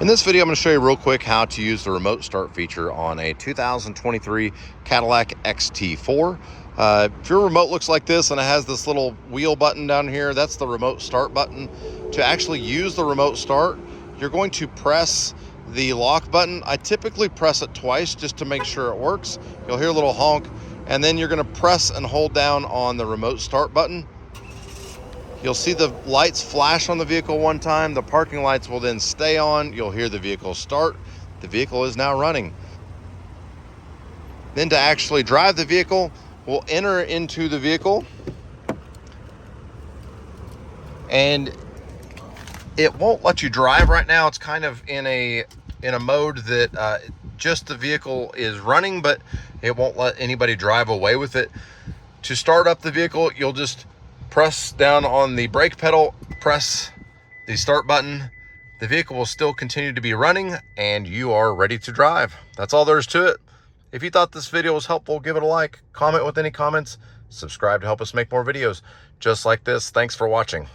In this video, I'm going to show you real quick how to use the remote start feature on a 2023 Cadillac XT4. If your remote looks like this and it has this little wheel button down here, that's the remote start button. To actually use the remote start, you're going to press the lock button. I typically press it twice just to make sure it works. You'll hear a little honk, and then you're going to press and hold down on the remote start button. You'll see the lights flash on the vehicle one time. The parking lights will then stay on. You'll hear the vehicle start. The vehicle is now running. Then to actually drive the vehicle, we'll enter into the vehicle. And it won't let you drive right now. It's kind of in a mode that just the vehicle is running, but it won't let anybody drive away with it. To start up the vehicle, you'll just press down on the brake pedal, press the start button. The vehicle will still continue to be running and you are ready to drive. That's all there is to it. If you thought this video was helpful, give it a like, comment with any comments, subscribe to help us make more videos just like this. Thanks for watching.